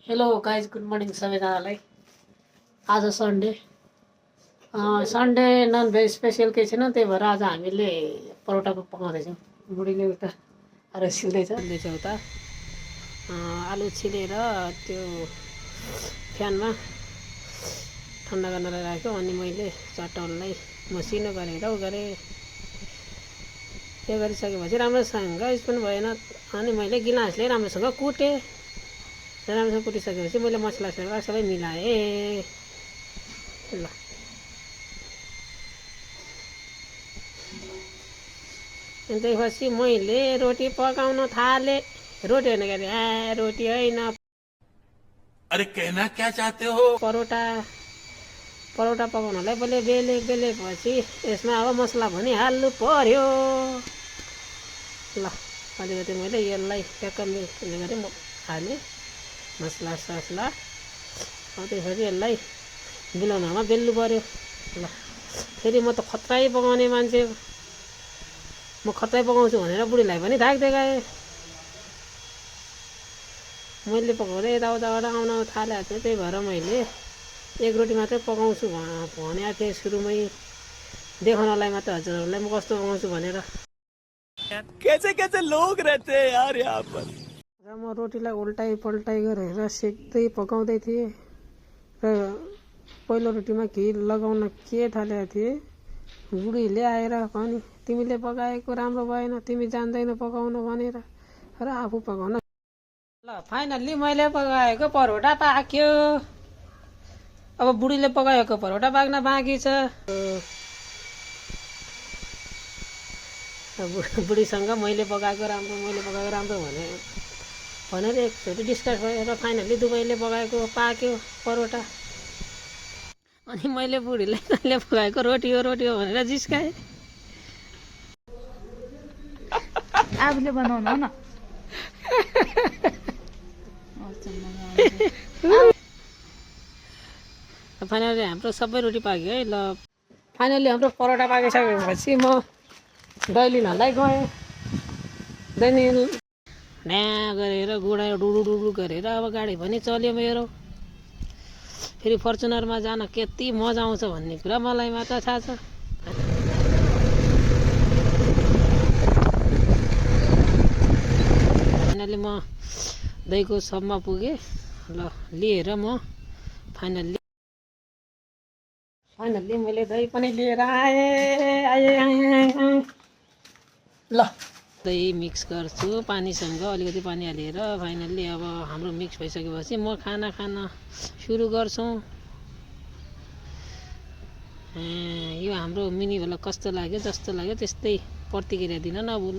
Hello guys, good morning सबैजनालाई। आज Sunday non veg special केही छैन, त्यही भएर आज हामीले परोटा पकाउँदैछौँ। बुढीले उता आएर सिल्दैछ उता आलु छिलेर त्यो फ्यानमा ठन्डा गर्नलाई राख्यो। अनि मैले चट्टाउनलाई मसिनो गरेर गरेँ। त्यो गरिसकेपछि राम्रोसँग स्पुन भएन, अनि मैले गिलासले राम्रोसँग कुटेँ। राम्रोसँग कुटिसकेपछि मैले मसला सबै मिलाएँ। ल त्यसपछि मैले रोटी पकाउन थालेँ। रोटी होइन के अरे, रोटी होइन, अरे कहना क्या चाहते हो? परोटा पकाउनलाई बेलेपछि यसमा अब मसला पनि हाल्नु पर्यो। ल अलिकति मैले यसलाई ट्याक्क गरेँ, हालेँ मसला ससला। त्यसपछि यसलाई बिलौनामा बेल्नु पर्यो। ल फेरि म त खत्रै पकाउने मान्छे, म खत्रै पकाउँछु भनेर बुढीलाई पनि धाक देखाएँ। मैले पकाउँदै यताउताबाट आउन थालेको थिएँ। त्यही भएर मैले एक रोटी मात्रै पकाउँछु भनेको थिएँ सुरुमै, देखाउनलाई मात्रै हजुरहरूलाई म कस्तो पकाउँछु भनेर। कैसे कैसे लोग रहते हैं यार यहाँ पर। र म रोटीलाई उल्टाइ पल्टाइ गरेर सेक्दै पकाउँदै थिएँ। र पहिलो रोटीमा घि लगाउन के थालेको थिएँ, बुढीले आएर पनि तिमीले पकाएको राम्रो भएन, तिमी जान्दैन पकाउन भनेर, र आफू पकाउन। ल फाइनल्ली मैले पकाएको परोटा पाक्यो। अब बुढीले पकाएको परोटा पाक्न बाँकी छ। बुढीसँग मैले पकाएको राम्रो भनेर एकचोटि डिस्कस भयो र फाइनल्ली दुवैले पकाएको पाक्यो परोटा। अनि मैले बुढीलाई तैँले पकाएको रोटी हो भनेर जिस्काएँ। आफूले बनाउनु हो न। फाइनली हाम्रो सबै रोटी पाक्यो है। ल फाइनली हाम्रो परोटा पाकिसकेपछि म दैलिनलाई गएँ। दैनिल ढ्या गरेर गुडायो, डुडु गरेर अब गाडी पनि चल्यो मेरो। फेरि फर्चुनरमा जान कति मजा आउँछ भन्ने कुरा मलाई मात्र थाहा छ। फाइनली म दहीको सबमा पुगेँ। ल लिएर म फाइनल्ली मैले दही पनि लिएर आएँ। ल दही मिक्स गर्छु पानीसँग, अलिकति पानी हालेर। फाइनल्ली अब हाम्रो मिक्स भइसकेपछि म खाना खान सुरु गर्छौँ। यो हाम्रो मिनी भ्लग कस्तो लाग्यो, जस्तो लाग्यो त्यस्तै प्रतिक्रिया दिन नभुल्नु।